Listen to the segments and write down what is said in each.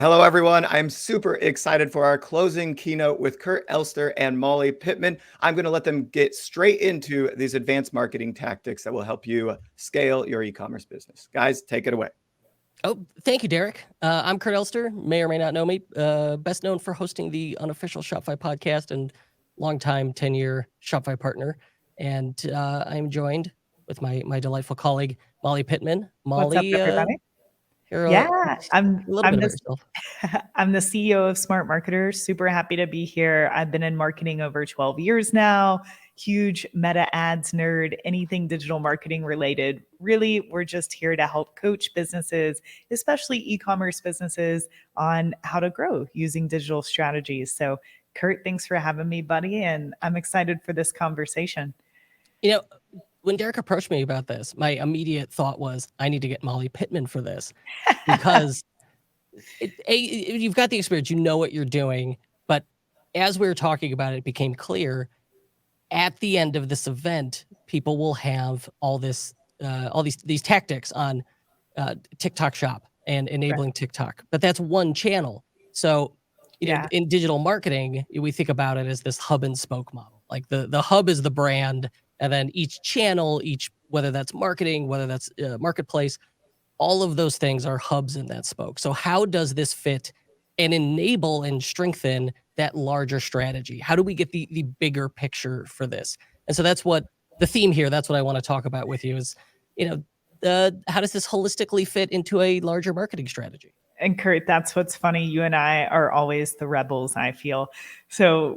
Hello, everyone. I'm super excited for our closing keynote with Kurt Elster and Molly Pittman. I'm going to let them get straight into these advanced marketing tactics that will help you scale your e-commerce business. Guys, take it away. Oh, thank you, Derek. I'm Kurt Elster. May or may not know me. Best known for hosting the unofficial Shopify podcast and longtime 10-year Shopify partner. And I'm joined with my delightful colleague Molly Pittman. What's up, Molly, everybody? here Yeah, I'm a little I'm bit about the yourself. I'm the CEO of Smart Marketers. Super happy to be here. I've been in marketing over 12 years now. Huge meta ads nerd, anything digital marketing related. Really, we're just here to help coach businesses, especially e-commerce businesses, on how to grow using digital strategies. So, Kurt, thanks for having me, buddy, and I'm excited for this conversation. You know, when Derek approached me about this, my immediate thought was, I need to get Molly Pittman for this because you've got the experience, you know what you're doing. But as we were talking about it, it became clear at the end of this event, people will have all these tactics on TikTok Shop and Right. enabling TikTok, but that's one channel. So, Yeah. in digital marketing, we think about it as this hub and spoke model. Like the hub is the brand, and then each channel, whether that's marketing, whether that's marketplace, all of those things are hubs in that spoke. So how does this fit and enable and strengthen that larger strategy? How do we get the bigger picture for this? And so that's what the theme here, that's what I want to talk about with you is, how does this holistically fit into a larger marketing strategy? And Kurt, that's what's funny. You and I are always the rebels, I feel. So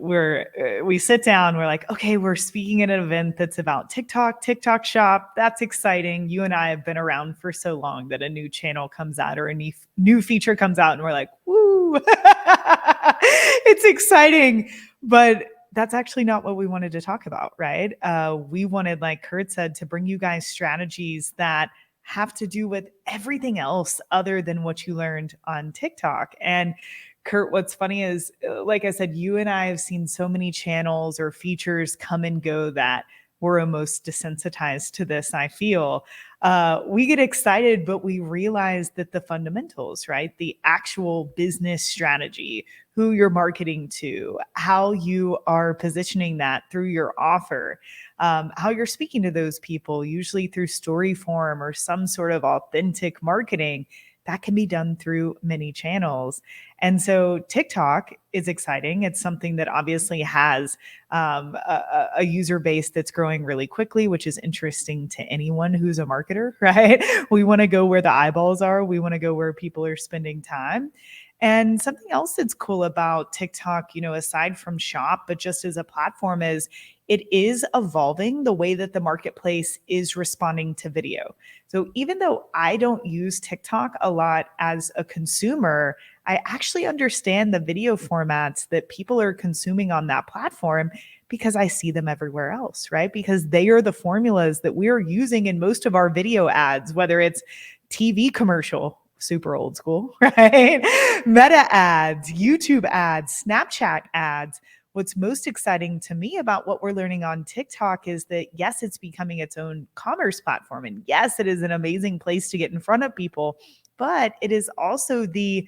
we sit down, we're like, okay, we're speaking at an event that's about TikTok Shop. That's exciting. You and I have been around for so long that a new channel comes out or a new feature comes out, and we're like, woo, it's exciting. But that's actually not what we wanted to talk about, right? We wanted, like Kurt said, to bring you guys strategies that have to do with everything else other than what you learned on TikTok. And Kurt, what's funny is, like I said, you and I have seen so many channels or features come and go that we're almost desensitized to this, I feel. We get excited, but we realize that the fundamentals, right? The actual business strategy, who you're marketing to, how you are positioning that through your offer, how you're speaking to those people, usually through story form or some sort of authentic marketing. That can be done through many channels. And so TikTok is exciting. It's something that obviously has a user base that's growing really quickly, which is interesting to anyone who's a marketer, right? We want to go where the eyeballs are, we want to go where people are spending time. And something else that's cool about TikTok, aside from shop, but just as a platform, is it is evolving the way that the marketplace is responding to video. So even though I don't use TikTok a lot as a consumer, I actually understand the video formats that people are consuming on that platform because I see them everywhere else, right? Because they are the formulas that we're using in most of our video ads, whether it's TV commercial, super old school, right? Meta ads, YouTube ads, Snapchat ads. What's most exciting to me about what we're learning on TikTok is that, yes, it's becoming its own commerce platform. And yes, it is an amazing place to get in front of people. But it is also the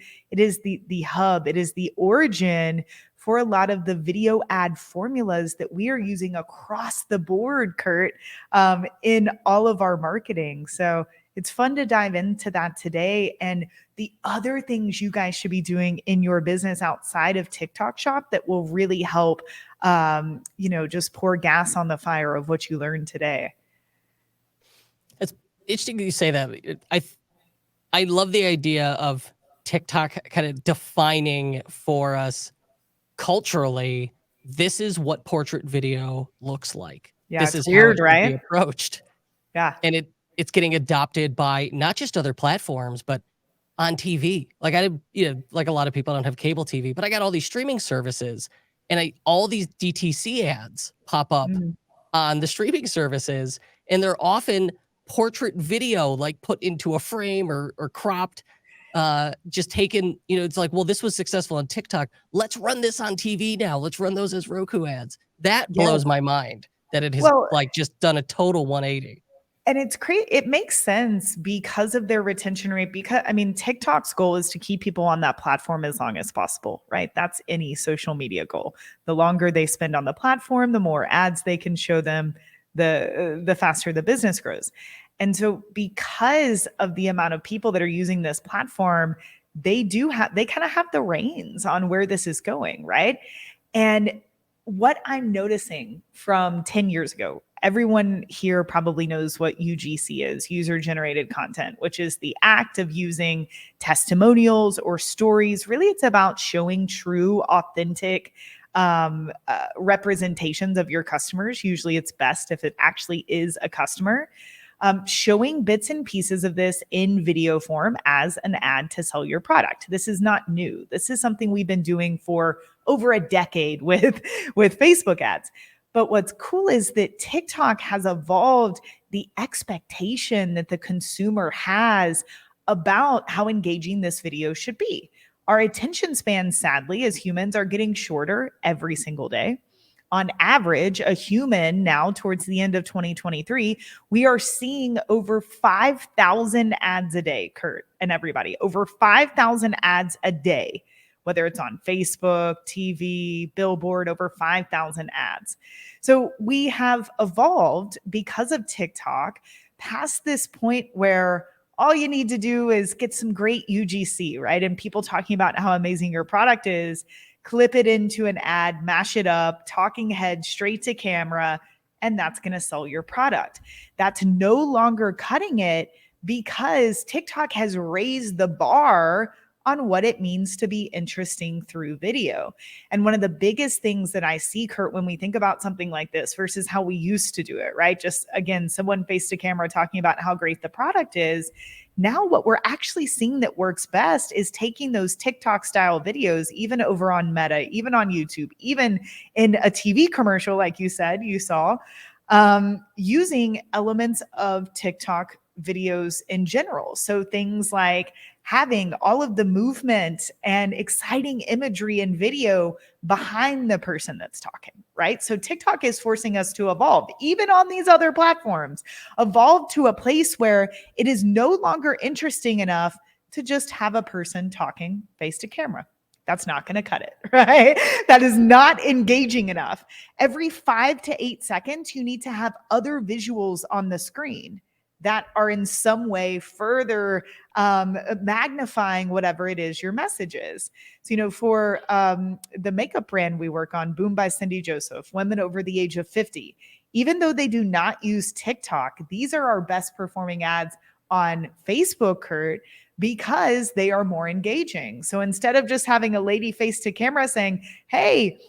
hub, it is the origin for a lot of the video ad formulas that we are using across the board, Kurt, in all of our marketing. So it's fun to dive into that today. And the other things you guys should be doing in your business outside of TikTok Shop that will really help, just pour gas on the fire of what you learned today. It's interesting that you say that. I love the idea of TikTok kind of defining for us culturally, this is what portrait video looks like. Yeah, this it's is how it weird, should be right? approached. Yeah. And it's getting adopted by not just other platforms, but on TV. Like like a lot of people, I don't have cable TV, but I got all these streaming services and all these DTC ads pop up Mm. on the streaming services, and they're often portrait video, like put into a frame or cropped, just taken, it's like, well, this was successful on TikTok. Let's run this on TV now. Let's run those as Roku ads. That Yes. blows my mind that it has Well, like just done a total 180. And it's great. It makes sense because of their retention rate. Because I mean, TikTok's goal is to keep people on that platform as long as possible, right? That's any social media goal. The longer they spend on the platform, the more ads they can show them, the faster the business grows. And so, because of the amount of people that are using this platform, they kind of have the reins on where this is going, right? And what I'm noticing from 10 years ago, everyone here probably knows what UGC is, user generated content, which is the act of using testimonials or stories. Really, it's about showing true, authentic representations of your customers. Usually it's best if it actually is a customer. Showing bits and pieces of this in video form as an ad to sell your product. This is not new. This is something we've been doing for over a decade with Facebook ads. But what's cool is that TikTok has evolved the expectation that the consumer has about how engaging this video should be. Our attention spans, sadly, as humans, are getting shorter every single day. On average, a human now towards the end of 2023, we are seeing over 5,000 ads a day, Kurt and everybody, over 5,000 ads a day, whether it's on Facebook, TV, billboard, over 5,000 ads. So we have evolved because of TikTok past this point where all you need to do is get some great UGC, right? And people talking about how amazing your product is, clip it into an ad, mash it up, talking head straight to camera, and that's going to sell your product. That's no longer cutting it because TikTok has raised the bar on what it means to be interesting through video. And one of the biggest things that I see, Kurt, when we think about something like this versus how we used to do it, right? Just again, someone face to camera talking about how great the product is. Now what we're actually seeing that works best is taking those TikTok style videos, even over on Meta, even on YouTube, even in a TV commercial, like you said, you saw, using elements of TikTok videos in general. So things like having all of the movement and exciting imagery and video behind the person that's talking, right? So TikTok is forcing us to evolve, even on these other platforms, evolve to a place where it is no longer interesting enough to just have a person talking face to camera. That's not going to cut it, right? That is not engaging enough. Every 5 to 8 seconds, you need to have other visuals on the screen that are in some way further magnifying whatever it is your message is. So, for the makeup brand we work on, Boom by Cindy Joseph, women over the age of 50, even though they do not use TikTok, these are our best performing ads on Facebook, Kurt, because they are more engaging. So instead of just having a lady face to camera saying, hey,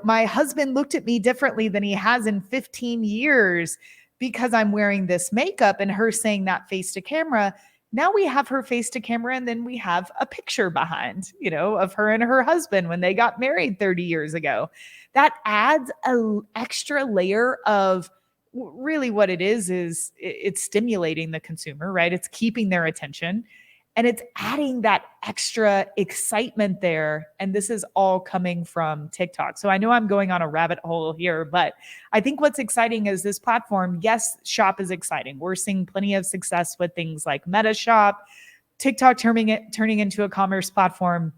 my husband looked at me differently than he has in 15 years because I'm wearing this makeup, and her saying that face to camera, now we have her face to camera, and then we have a picture behind, of her and her husband when they got married 30 years ago. That adds an extra layer of really what it is it's stimulating the consumer, right? It's keeping their attention. And it's adding that extra excitement there. And this is all coming from TikTok. So I know I'm going on a rabbit hole here, but I think what's exciting is this platform. Yes, Shop is exciting. We're seeing plenty of success with things like Meta Shop, TikTok turning into a commerce platform.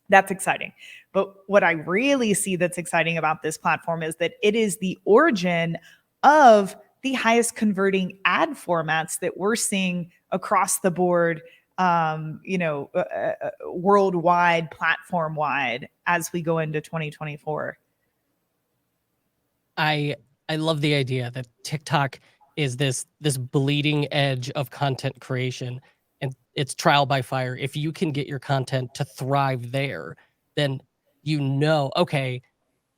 That's exciting. But what I really see that's exciting about this platform is that it is the origin of the highest converting ad formats that we're seeing across the board, worldwide, platform wide, as we go into 2024. I love the idea that TikTok is this bleeding edge of content creation, and it's trial by fire. If you can get your content to thrive there, then okay,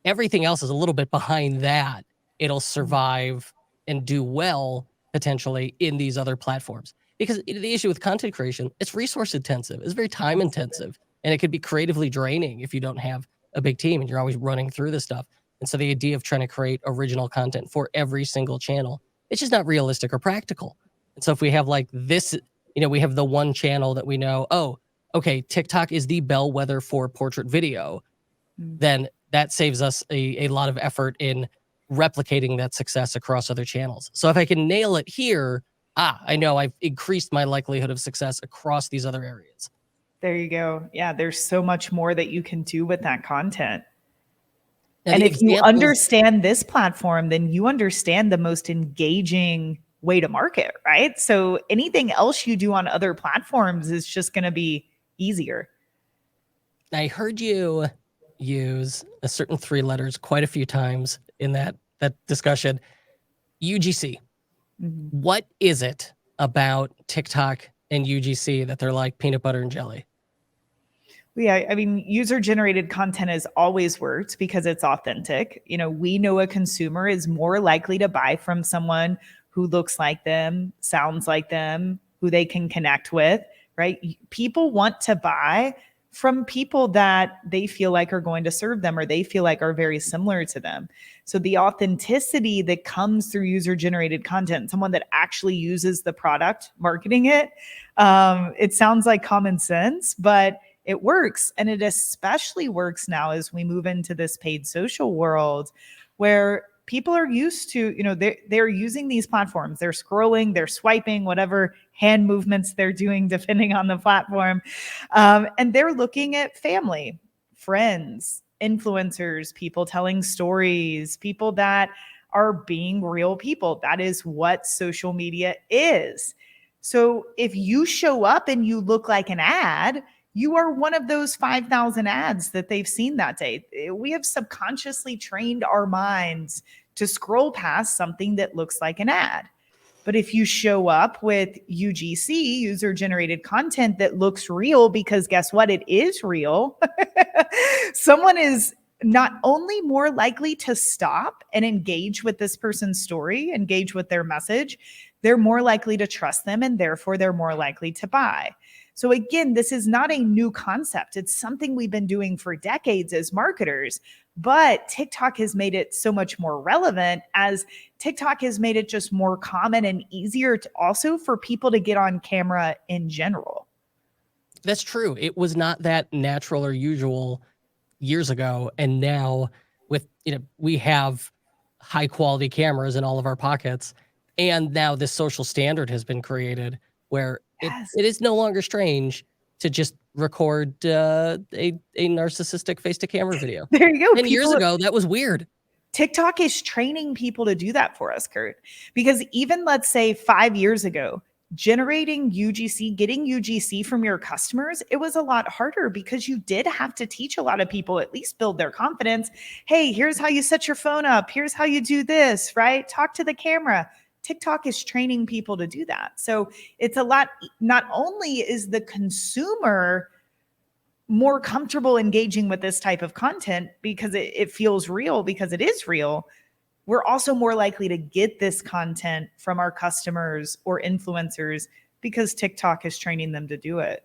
everything else is a little bit behind that. It'll survive and do well potentially in these other platforms. Because the issue with content creation, it's resource intensive, it's very time intensive, and it could be creatively draining if you don't have a big team and you're always running through this stuff. And so the idea of trying to create original content for every single channel, it's just not realistic or practical. And so if we have like this, we have the one channel that we know, oh, okay, TikTok is the bellwether for portrait video, then that saves us a lot of effort in replicating that success across other channels. So if I can nail it here, I know I've increased my likelihood of success across these other areas. There you go. Yeah, there's so much more that you can do with that content. Now, And the if you examples- understand this platform, then you understand the most engaging way to market, right? So anything else you do on other platforms is just going to be easier. I heard you use a certain 3 letters quite a few times in that discussion. UGC. Mhm. What is it about TikTok and UGC that they're like peanut butter and jelly? Yeah, I mean, user generated content has always worked because it's authentic. We know a consumer is more likely to buy from someone who looks like them, sounds like them, who they can connect with, right? People want to buy from people that they feel like are going to serve them or they feel like are very similar to them. So the authenticity that comes through user generated content, someone that actually uses the product marketing it, it sounds like common sense, but it works. And it especially works now as we move into this paid social world where people are used to, they're using these platforms. They're scrolling, they're swiping, whatever hand movements they're doing, depending on the platform. And they're looking at family, friends, influencers, people telling stories, people that are being real people. That is what social media is. So if you show up and you look like an ad, you are one of those 5,000 ads that they've seen that day. We have subconsciously trained our minds to scroll past something that looks like an ad. But if you show up with UGC, user generated content that looks real, because guess what? It is real. Someone is not only more likely to stop and engage with this person's story, engage with their message, they're more likely to trust them and therefore they're more likely to buy. So again, this is not a new concept. It's something we've been doing for decades as marketers, but TikTok has made it so much more relevant as TikTok has made it just more common and easier to also for people to get on camera in general. That's true. It was not that natural or usual years ago. And now with, we have high quality cameras in all of our pockets. And now this social standard has been created where Yes. it is no longer strange to just record a narcissistic face-to-camera video. There you go. 10 years ago, that was weird. TikTok is training people to do that for us, Kurt. Because even let's say 5 years ago, generating UGC, getting UGC from your customers, it was a lot harder because you did have to teach a lot of people, at least build their confidence. Hey, here's how you set your phone up. Here's how you do this, right? Talk to the camera. TikTok is training people to do that. So it's a lot. Not only is the consumer more comfortable engaging with this type of content because it feels real, because it is real, we're also more likely to get this content from our customers or influencers because TikTok is training them to do it.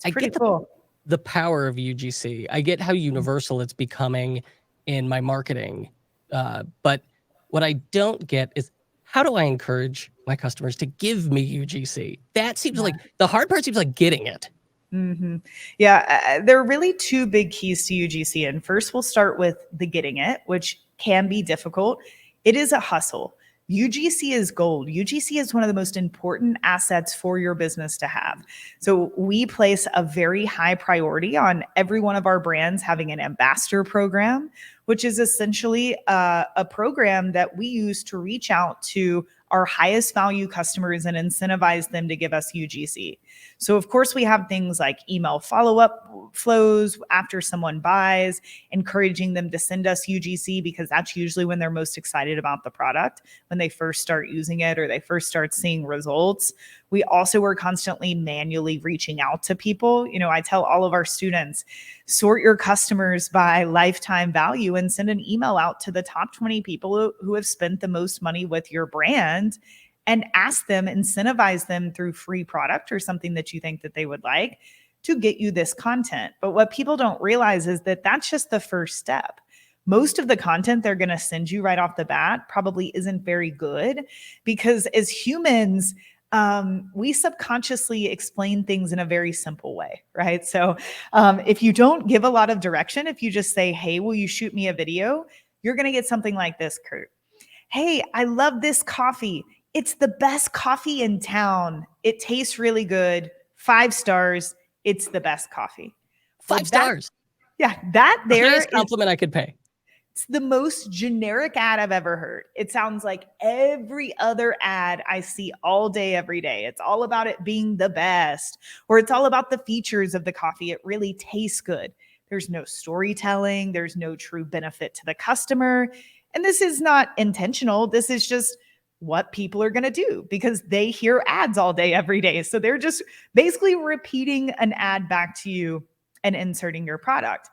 It's pretty cool. The power of UGC. I get how universal it's becoming in my marketing. But what I don't get is, how do I encourage my customers to give me UGC? That seems like the hard part seems like getting it. Mm-hmm. Yeah, there are really 2 big keys to UGC. And first, we'll start with the getting it, which can be difficult. It is a hustle. UGC is gold. UGC is one of the most important assets for your business to have. So we place a very high priority on every one of our brands having an ambassador program, which is essentially a program that we use to reach out to our highest value customers and incentivize them to give us UGC. So of course we have things like email follow-up flows after someone buys, encouraging them to send us UGC because that's usually when they're most excited about the product, when they first start using it or they first start seeing results. We also are constantly manually reaching out to people. I tell all of our students, sort your customers by lifetime value and send an email out to the top 20 people who have spent the most money with your brand and ask them, incentivize them through free product or something that you think that they would like to get you this content. But what people don't realize is that that's just the first step. Most of the content they're going to send you right off the bat probably isn't very good because as humans, we subconsciously explain things in a very simple way, right? So if you don't give a lot of direction, if you just say, hey, will you shoot me a video? you're going to get something like this, Kurt. Hey, I love this coffee. It's the best coffee in town. It tastes really good. 5 stars. It's the best coffee. Five stars. Yeah, that The there highest is compliment I could pay. it's the most generic ad I've ever heard. It sounds like every other ad I see all day, every day. It's all about it being the best, or it's all about the features of the coffee. It really tastes good. There's no storytelling. There's no true benefit to the customer. And this is not intentional. This is just what people are going to do because they hear ads all day, every day. So they're just basically repeating an ad back to you and inserting your product.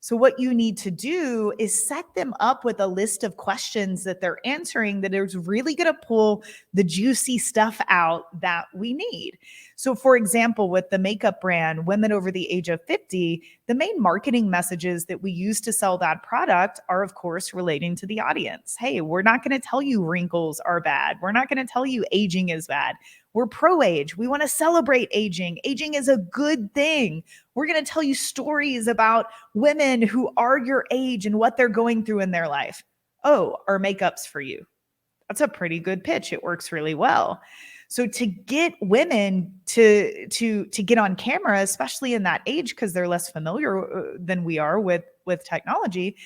So what you need to do is set them up with a list of questions that they're answering that is really going to pull the juicy stuff out that we need. So for example, with the makeup brand, Women Over the Age of 50, the main marketing messages that we use to sell that product are, of course, relating to the audience. Hey, we're not going to tell you wrinkles are bad. We're not going to tell you aging is bad. We're pro-age. We want to celebrate aging. Aging is a good thing. We're going to tell you stories about women who are your age and what they're going through in their life. Oh, our makeup's for you. That's a pretty good pitch. It works really well. So to get women to get on camera, especially in that age, because they're less familiar than we are with technology,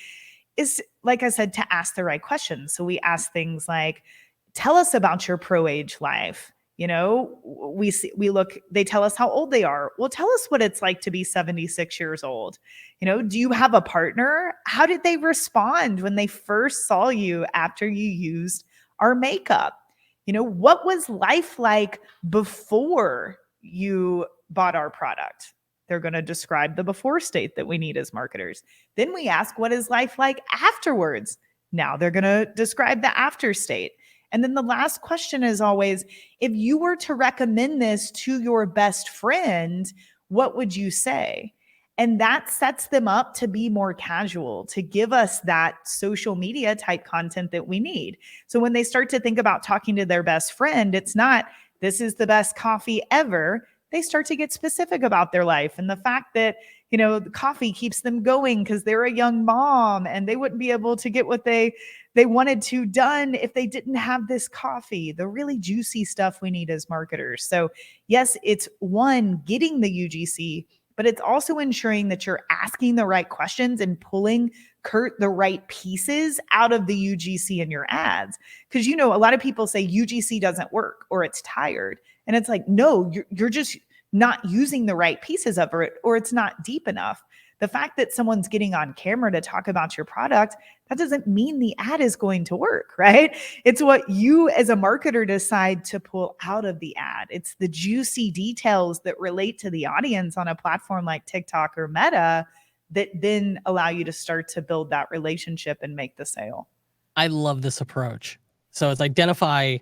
is, like I said, to ask the right questions. So we ask things like, tell us about your pro-age life. You know, they tell us how old they are. Well, tell us what it's like to be 76 years old. You know, do you have a partner? How did they respond when they first saw you after you used our makeup? You know, what was life like before you bought our product? They're going to describe the before state that we need as marketers. Then we ask, what is life like afterwards? Now they're going to describe the after state. And then the last question is always, if you were to recommend this to your best friend, what would you say? And that sets them up to be more casual, to give us that social media type content that we need. So when they start to think about talking to their best friend, it's not, this is the best coffee ever. They start to get specific about their life and the fact that, you know, the coffee keeps them going because they're a young mom and they wouldn't be able to get what they wanted to done if they didn't have this coffee, the really juicy stuff we need as marketers. So yes, it's one, getting the UGC, but it's also ensuring that you're asking the right questions and pulling, Kurt, the right pieces out of the UGC in your ads. Because, you know, a lot of people say UGC doesn't work or it's tired. And it's like, no, you're just not using the right pieces of it, or it's not deep enough. The fact that someone's getting on camera to talk about your product, that doesn't mean the ad is going to work, right? It's what you as a marketer decide to pull out of the ad. It's the juicy details that relate to the audience on a platform like TikTok or Meta that then allow you to start to build that relationship and make the sale. I love this approach. So it's identify,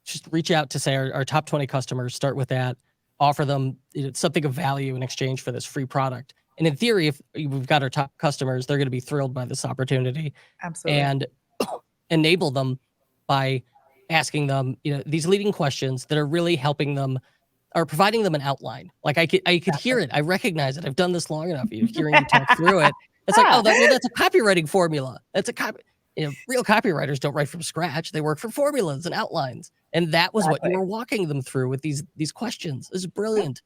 just reach out to, say, our top 20 customers, start with that, offer them, you know, something of value in exchange for this free product. And in theory, if we've got our top customers, they're going to be thrilled by this opportunity. Absolutely. And enable them by asking them, you know, these leading questions that are really helping them, or providing them an outline. Like I could hear it. I recognize it. I've done this long enough. You're hearing you talk through it. It's like, oh, that's a copywriting formula. That's a you know, real copywriters don't write from scratch. They work from formulas and outlines. And that was what you were walking them through with these questions. This is brilliant.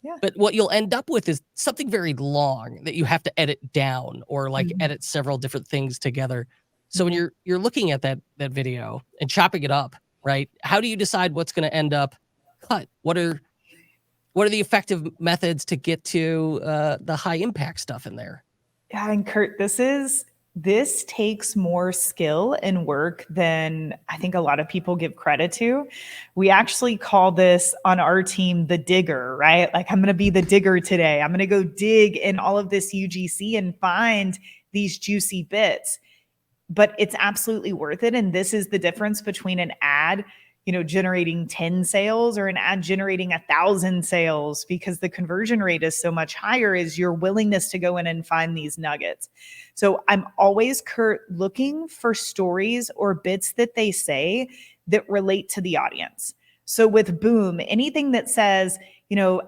Yeah. But what you'll end up with is something very long that you have to edit down, or like edit several different things together. So when you're looking at that video and chopping it up, right? How do you decide what's going to end up cut? What are the effective methods to get to the high impact stuff in there? Yeah, and Kurt, this takes more skill and work than I think a lot of people give credit to. We actually call this on our team the digger, right? Like, I'm going to be the digger today. I'm going to go dig in all of this UGC and find these juicy bits. But it's absolutely worth it. And this is the difference between an ad, you know, generating 10 sales or an ad generating 1,000 sales, because the conversion rate is so much higher, is your willingness to go in and find these nuggets. So I'm always, Kurt, looking for stories or bits that they say that relate to the audience. So with Boom, anything that says,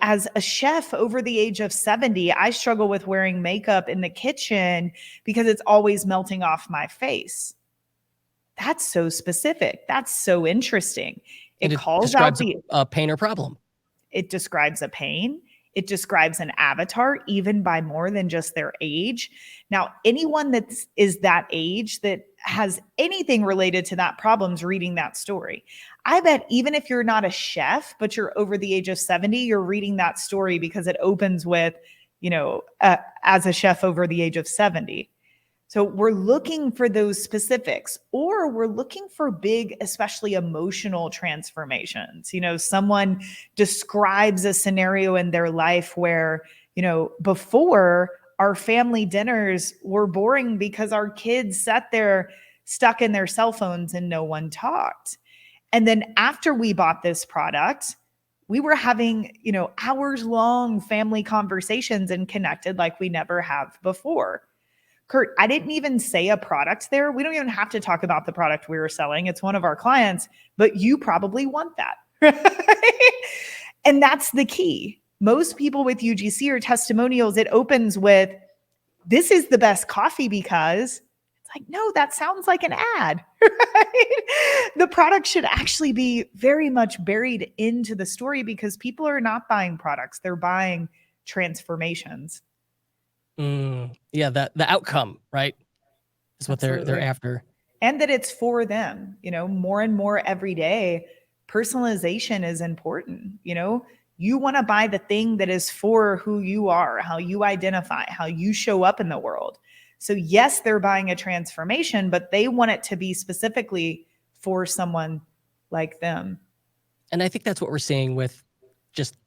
as a chef over the age of 70, I struggle with wearing makeup in the kitchen because it's always melting off my face. That's so specific. That's so interesting. And It it calls out describes a pain or problem. it describes a pain. It describes an avatar, even by more than just their age. Now, anyone that is that age that has anything related to that problem's reading that story. I bet even if you're not a chef, but you're over the age of 70, you're reading that story because it opens with, as a chef over the age of 70. So we're looking for those specifics, or we're looking for big, especially emotional transformations. Someone describes a scenario in their life where, before our family dinners were boring because our kids sat there stuck in their cell phones and no one talked. And then after we bought this product, we were having, hours long family conversations and connected like we never have before. Kurt, I didn't even say a product there. We don't even have to talk about the product we were selling. It's one of our clients, but you probably want that. Right? And that's the key. Most people with UGC or testimonials, it opens with, this is the best coffee because it's like, no, that sounds like an ad. Right? The product should actually be very much buried into the story because people are not buying products. They're buying transformations. Yeah, the outcome, right, is what they're after. And that it's for them, more and more every day. Personalization is important. You want to buy the thing that is for who you are, how you identify, how you show up in the world. So yes, they're buying a transformation, but they want it to be specifically for someone like them. And I think that's what we're seeing with just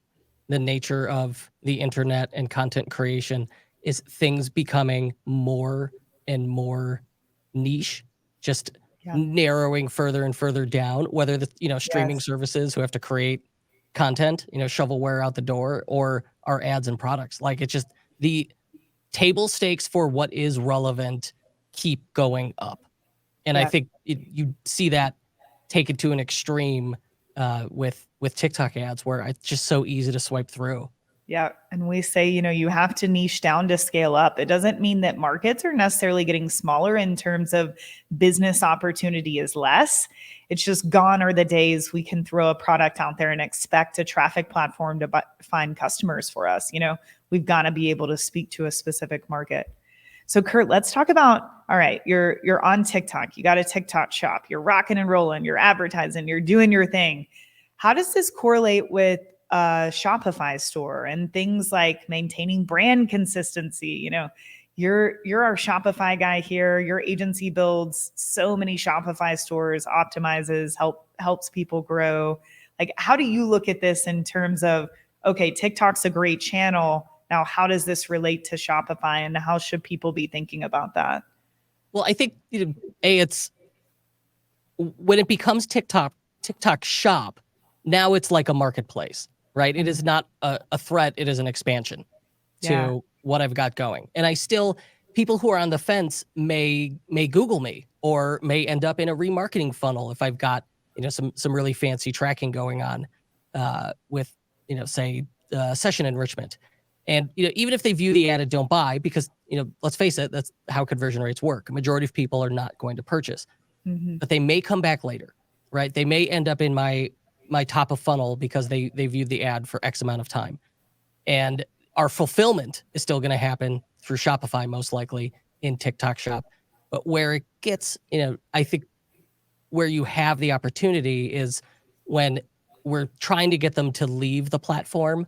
the nature of the internet and content creation, is things becoming more and more niche, just narrowing further and further down, whether the, streaming services who have to create content, shovelware out the door, or our ads and products. Like, it's just the table stakes for what is relevant keep going up. And I think you see that taken to an extreme with TikTok ads, where it's just so easy to swipe through. Yeah. And we say, you have to niche down to scale up. It doesn't mean that markets are necessarily getting smaller in terms of business opportunity is less. It's just gone are the days we can throw a product out there and expect a traffic platform to find customers for us. We've got to be able to speak to a specific market. So Kurt, let's talk about, all right, you're on TikTok, you got a TikTok shop, you're rocking and rolling, you're advertising, you're doing your thing. How does this correlate with a Shopify store and things like maintaining brand consistency? You're our Shopify guy here. Your agency builds so many Shopify stores, optimizes, helps people grow. Like, how do you look at this in terms of, okay, TikTok's a great channel. Now, how does this relate to Shopify, and how should people be thinking about that? Well, I think, it's when it becomes TikTok shop, now it's like a marketplace, right? It is not a threat. It is an expansion to what I've got going. And people who are on the fence may Google me, or may end up in a remarketing funnel if I've got, some really fancy tracking going on with, say, session enrichment. And, even if they view the ad and don't buy, because, let's face it, that's how conversion rates work. A majority of people are not going to purchase, but they may come back later, right? They may end up in my top of funnel because they viewed the ad for X amount of time. And our fulfillment is still going to happen through Shopify, most likely in TikTok shop. But where it gets, I think where you have the opportunity is when we're trying to get them to leave the platform.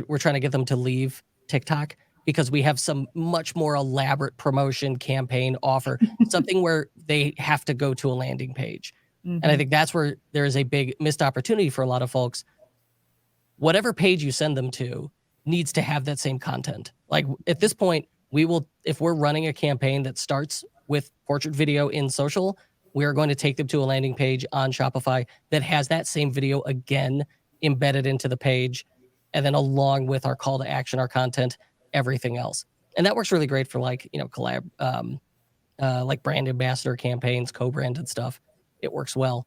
We're trying to get them to leave TikTok because we have some much more elaborate promotion campaign offer, something where they have to go to a landing page. And I think that's where there is a big missed opportunity for a lot of folks. Whatever page you send them to needs to have that same content. Like, at this point, if we're running a campaign that starts with portrait video in social, we are going to take them to a landing page on Shopify that has that same video again embedded into the page. And then along with our call to action, our content, everything else. And that works really great for collab, like brand ambassador campaigns, co-branded stuff. It works well.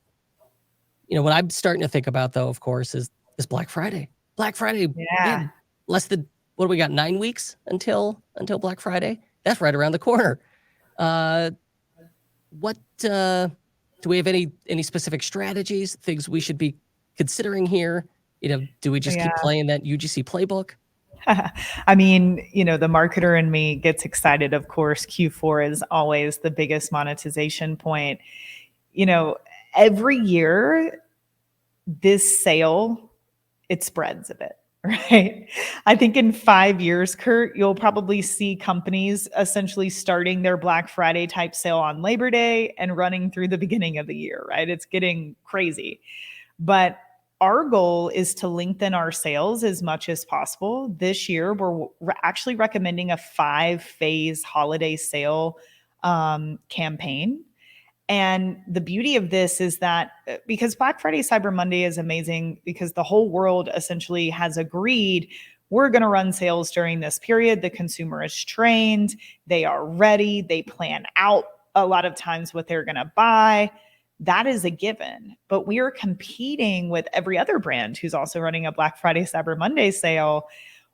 What I'm starting to think about, though, of course, is Black Friday. Black Friday, Yeah. man, less than, what do we got, 9 weeks until Black Friday? That's right around the corner. What do we have any specific strategies, things we should be considering here? Do we just keep playing that UGC playbook? I mean, the marketer in me gets excited. Of course, Q4 is always the biggest monetization point. Every year, this sale, it spreads a bit, right? I think in 5 years, Kurt, you'll probably see companies essentially starting their Black Friday type sale on Labor Day and running through the beginning of the year, right? It's getting crazy. But our goal is to lengthen our sales as much as possible. This year, we're actually recommending a 5-phase holiday sale campaign. And the beauty of this is that because Black Friday, Cyber Monday is amazing because the whole world essentially has agreed we're going to run sales during this period. The consumer is trained, they are ready, they plan out a lot of times what they're going to buy. That is a given. But we are competing with every other brand who's also running a Black Friday, Cyber Monday sale.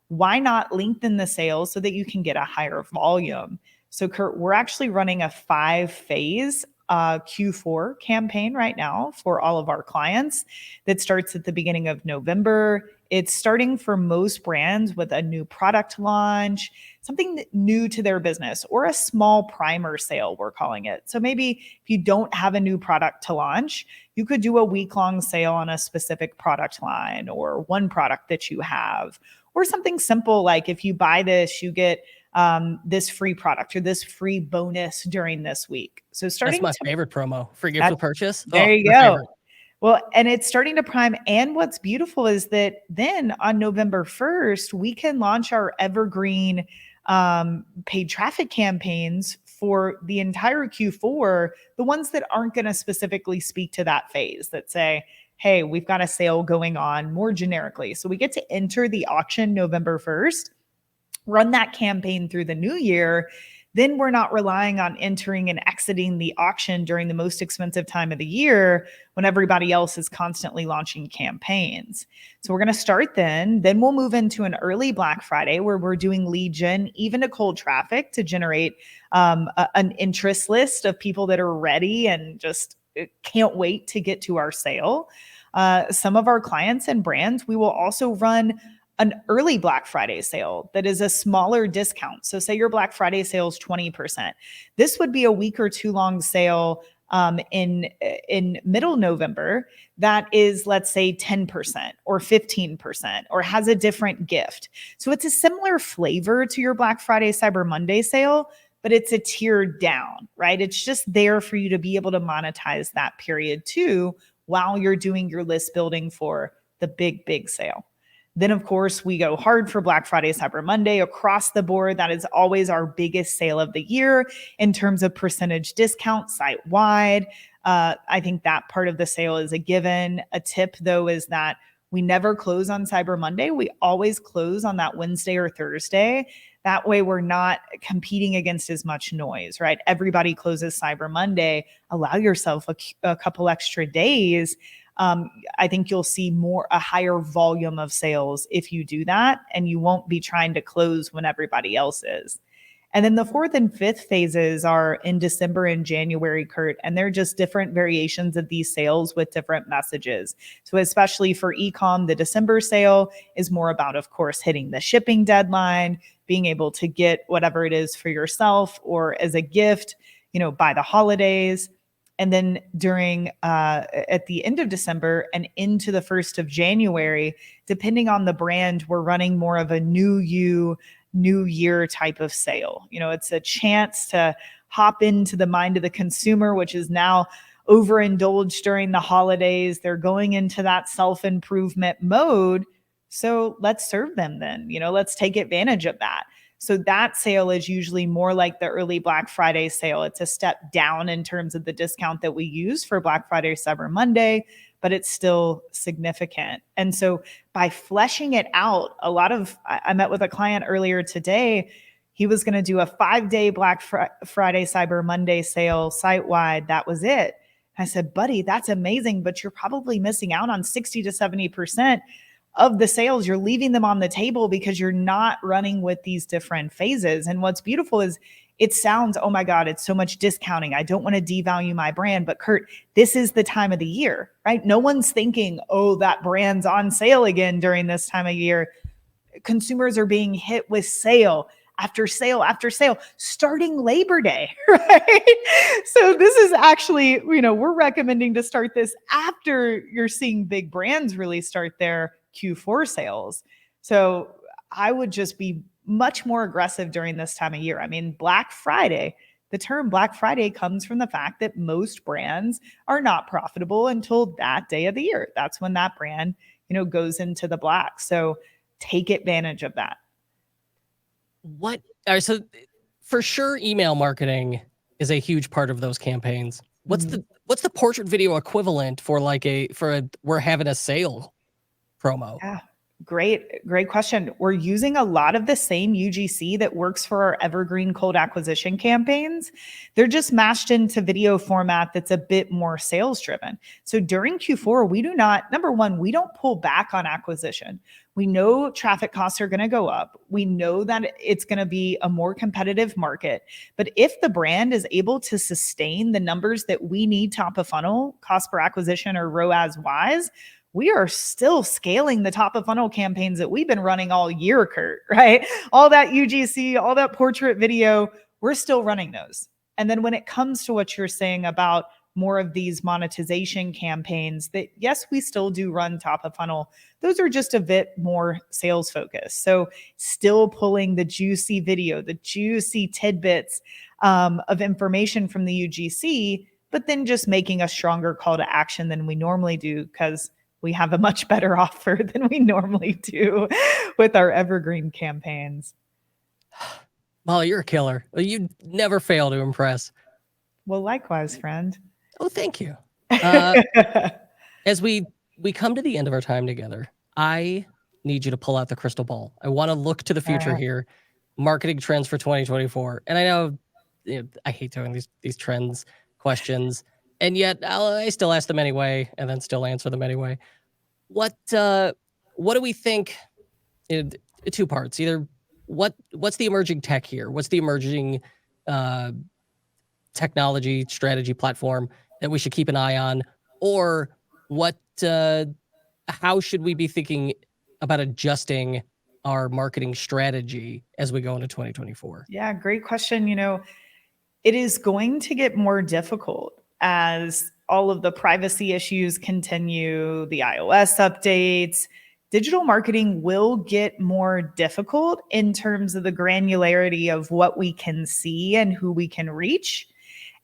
Why not lengthen the sales so that you can get a higher volume? So, Kurt, we're actually running a 5-phase Q4 campaign right now for all of our clients that starts at the beginning of November. It's starting for most brands with a new product launch, something new to their business, or a small primer sale, we're calling it. So maybe if you don't have a new product to launch, you could do a week-long sale on a specific product line or one product that you have, or something simple like if you buy this, you get this free product or this free bonus during this week. So starting That's my favorite promo, free gift with purchase. There you go. Favorite. Well, and it's starting to prime. And what's beautiful is that then on November 1st, we can launch our evergreen paid traffic campaigns for the entire Q4, the ones that aren't going to specifically speak to that phase that say, hey, we've got a sale going on more generically. So we get to enter the auction November 1st, run that campaign through the new year. Then we're not relying on entering and exiting the auction during the most expensive time of the year when everybody else is constantly launching campaigns. So we're going to start then we'll move into an early Black Friday where we're doing lead gen, even to cold traffic to generate an interest list of people that are ready and just can't wait to get to our sale. Some of our clients and brands, we will also run an early Black Friday sale that is a smaller discount. So say your Black Friday sale is 20%. This would be a week or two long sale in middle November that is, let's say, 10% or 15% or has a different gift. So it's a similar flavor to your Black Friday, Cyber Monday sale, but it's a tier down, right? It's just there for you to be able to monetize that period too while you're doing your list building for the big sale. Then, of course, we go hard for Black Friday, Cyber Monday across the board. That is always our biggest sale of the year in terms of percentage discount site-wide. I think that part of the sale is a given. A tip, though, is that we never close on Cyber Monday. We always close on that Wednesday or Thursday. That way, we're not competing against as much noise, right? Everybody closes Cyber Monday. Allow yourself a couple extra days. I think you'll see a higher volume of sales if you do that, and you won't be trying to close when everybody else is. And then the 4th and 5th phases are in December and January, Kurt, and they're just different variations of these sales with different messages. So especially for e-com, the December sale is more about, of course, hitting the shipping deadline, being able to get whatever it is for yourself or as a gift, by the holidays. And then during at the end of December and into the 1st of January, depending on the brand, we're running more of a new year type of sale. It's a chance to hop into the mind of the consumer, which is now overindulged during the holidays. They're going into that self-improvement mode. So let's serve them then. Let's take advantage of that. So that sale is usually more like the early Black Friday sale. It's a step down in terms of the discount that we use for Black Friday, Cyber Monday, but it's still significant. And so by fleshing it out, I met with a client earlier today. He was going to do a 5-day Black Friday, Cyber Monday sale site-wide. That was it. I said, buddy, that's amazing, but you're probably missing out on 60 to 70%. of the sales, you're leaving them on the table because you're not running with these different phases. And what's beautiful is it sounds, oh my God, it's so much discounting. I don't want to devalue my brand. But Kurt, this is the time of the year, right? No one's thinking, oh, that brand's on sale again during this time of year. Consumers are being hit with sale after sale after sale, starting Labor Day, right? So this is actually, we're recommending to start this after you're seeing big brands really start their Q4 sales. So I would just be much more aggressive during this time of year. I mean, Black Friday, the term Black Friday comes from the fact that most brands are not profitable until that day of the year. That's when that brand, goes into the black. So take advantage of that. So for sure, email marketing is a huge part of those campaigns. What's the portrait video equivalent for we're having a sale promo? Yeah, great question. We're using a lot of the same UGC that works for our evergreen cold acquisition campaigns. They're just mashed into video format that's a bit more sales driven. So during Q4, number one, we don't pull back on acquisition. We know traffic costs are going to go up. We know that it's going to be a more competitive market. But if the brand is able to sustain the numbers that we need top of funnel, cost per acquisition or ROAS wise, we are still scaling the top of funnel campaigns that we've been running all year, Kurt, right? All that UGC, all that portrait video, we're still running those. And then when it comes to what you're saying about more of these monetization campaigns, that yes, we still do run top of funnel. Those are just a bit more sales focused. So still pulling the juicy video, the juicy tidbits of information from the UGC, but then just making a stronger call to action than we normally do, because we have a much better offer than we normally do with our evergreen campaigns. Molly, you're a killer. You never fail to impress. Well, likewise, friend. Oh, thank you. As we come to the end of our time together, I need you to pull out the crystal ball. I want to look to the future here. Marketing trends for 2024. And I know, I hate doing these trends questions, and yet I still ask them anyway, and then still answer them anyway. What do we think? Two parts. Either what's the emerging tech here? What's the emerging technology, strategy, platform that we should keep an eye on? Or how should we be thinking about adjusting our marketing strategy as we go into 2024? Yeah, great question. It is going to get more difficult as all of the privacy issues continue, the iOS updates. Digital marketing will get more difficult in terms of the granularity of what we can see and who we can reach.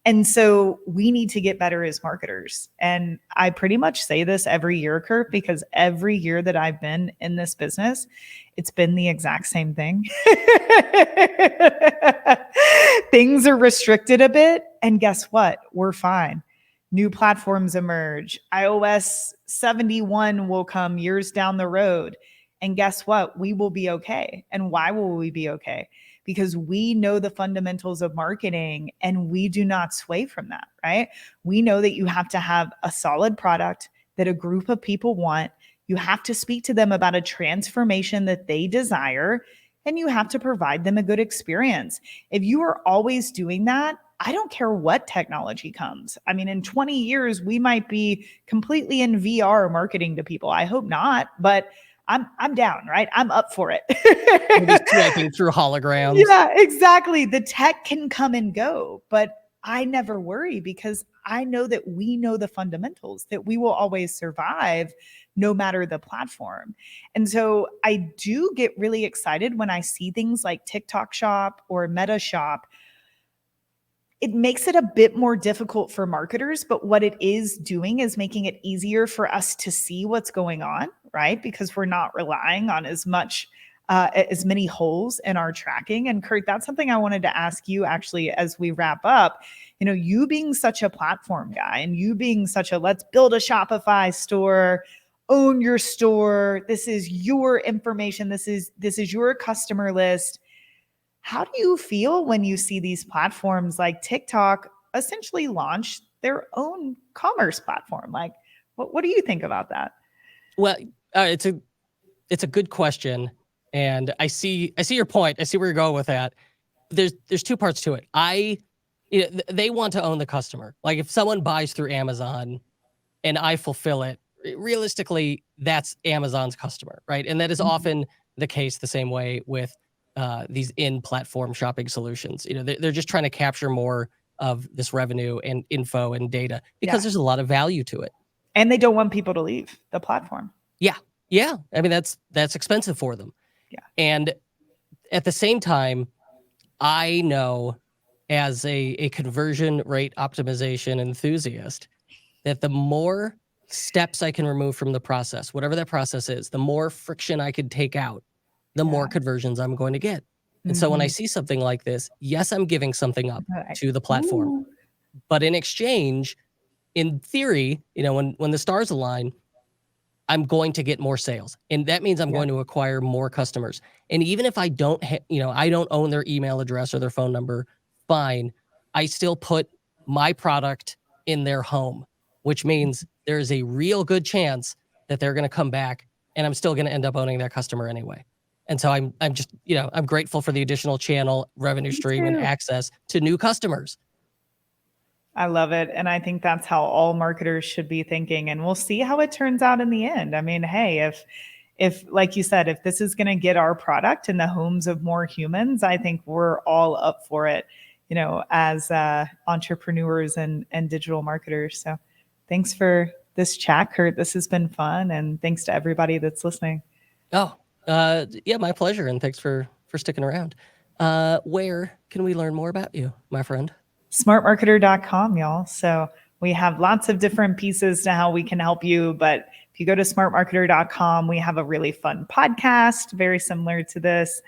And so we need to get better as marketers. And I pretty much say this every year, Kurt, because every year that I've been in this business, it's been the exact same thing. Things are restricted a bit. And guess what? We're fine. New platforms emerge. iOS 71 will come years down the road. And guess what? We will be okay. And why will we be okay? Because we know the fundamentals of marketing and we do not sway from that, right? We know that you have to have a solid product that a group of people want. You have to speak to them about a transformation that they desire, and you have to provide them a good experience. If you are always doing that, I don't care what technology comes. I mean, in 20 years, we might be completely in VR marketing to people. I hope not, but I'm down, right? I'm up for it. Maybe swiping through holograms. Yeah, exactly. The tech can come and go, but I never worry because I know that we know the fundamentals, that we will always survive no matter the platform. And so I do get really excited when I see things like TikTok Shop or Meta Shop. It makes it a bit more difficult for marketers, but what it is doing is making it easier for us to see what's going on, right? Because we're not relying on as many holes in our tracking. And Kurt, that's something I wanted to ask you actually as we wrap up. You being such a platform guy and you being such a let's build a Shopify store, own your store. This is your information. This is your customer list. How do you feel when you see these platforms like TikTok essentially launch their own commerce platform? Like, what do you think about that? Well, it's it's a good question, and I see your point. I see where you're going with that. There's two parts to it. They want to own the customer. Like if someone buys through Amazon and I fulfill it, realistically, that's Amazon's customer, right? And that is often the case the same way with these in-platform shopping solutions. They're just trying to capture more of this revenue and info and data because there's a lot of value to it. And they don't want people to leave the platform. Yeah. I mean, that's expensive for them. Yeah. And at the same time, I know as a conversion rate optimization enthusiast that the more steps I can remove from the process, whatever that process is, the more friction I could take out, the more conversions I'm going to get. And so when I see something like this, yes, I'm giving something up to the platform, but in exchange, in theory, when the stars align, I'm going to get more sales. And that means I'm going to acquire more customers. And even if I don't, I don't own their email address or their phone number, fine. I still put my product in their home, which means there's a real good chance that they're going to come back and I'm still going to end up owning that customer anyway. And so I'm just, I'm grateful for the additional channel revenue stream and access to new customers. I love it. And I think that's how all marketers should be thinking. And we'll see how it turns out in the end. I mean, hey, if like you said, if this is going to get our product in the homes of more humans, I think we're all up for it, as entrepreneurs and digital marketers. So thanks for this chat, Kurt. This has been fun. And thanks to everybody that's listening. Oh, yeah, my pleasure. And thanks for sticking around. Where can we learn more about you, my friend? Smartmarketer.com, y'all. So we have lots of different pieces to how we can help you. But if you go to smartmarketer.com, we have a really fun podcast, very similar to this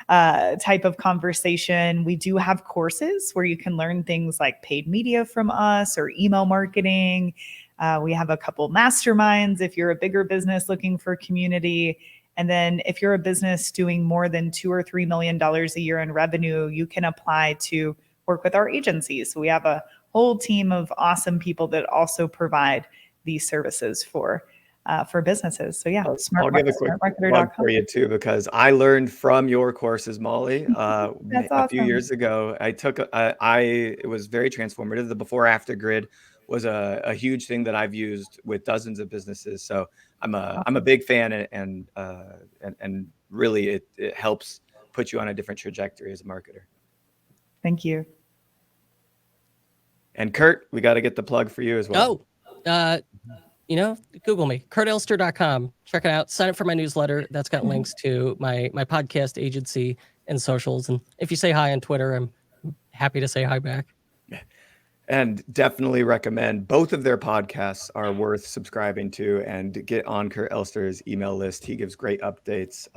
type of conversation. We do have courses where you can learn things like paid media from us or email marketing. We have a couple masterminds if you're a bigger business looking for community. And then if you're a business doing more than $2 or $3 million a year in revenue, you can apply to work with our agencies. So we have a whole team of awesome people that also provide these services for businesses. So yeah, I'll give a quick plug for you too, because I learned from your courses, Molly. A few years ago, I took it was very transformative. The before after grid was a huge thing that I've used with dozens of businesses. So I'm a big fan, and really it helps put you on a different trajectory as a marketer. Thank you. And Kurt, we got to get the plug for you as well. Google me, kurtelster.com. Check it out. Sign up for my newsletter. That's got links to my podcast agency and socials. And if you say hi on Twitter, I'm happy to say hi back. And definitely recommend both of their podcasts are worth subscribing to, and get on Kurt Elster's email list. He gives great updates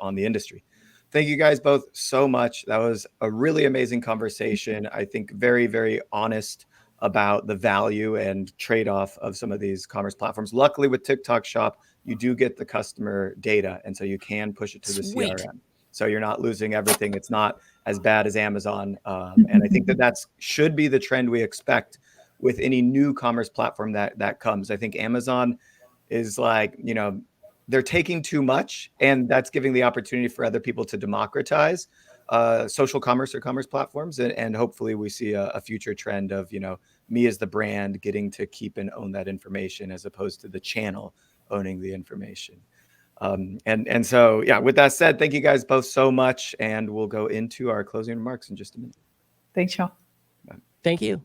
on the industry. Thank you guys both so much. That was a really amazing conversation. I think very, very honest about the value and trade-off of some of these commerce platforms. Luckily with TikTok Shop, you do get the customer data, and so you can push it to the CRM. So you're not losing everything. It's not as bad as Amazon. And I think that should be the trend we expect with any new commerce platform that comes. I think Amazon is like, they're taking too much, and that's giving the opportunity for other people to democratize social commerce or commerce platforms. And hopefully we see a future trend of, me as the brand getting to keep and own that information as opposed to the channel owning the information. And so, yeah, with that said, thank you guys both so much. And we'll go into our closing remarks in just a minute. Thanks, y'all. Thank you.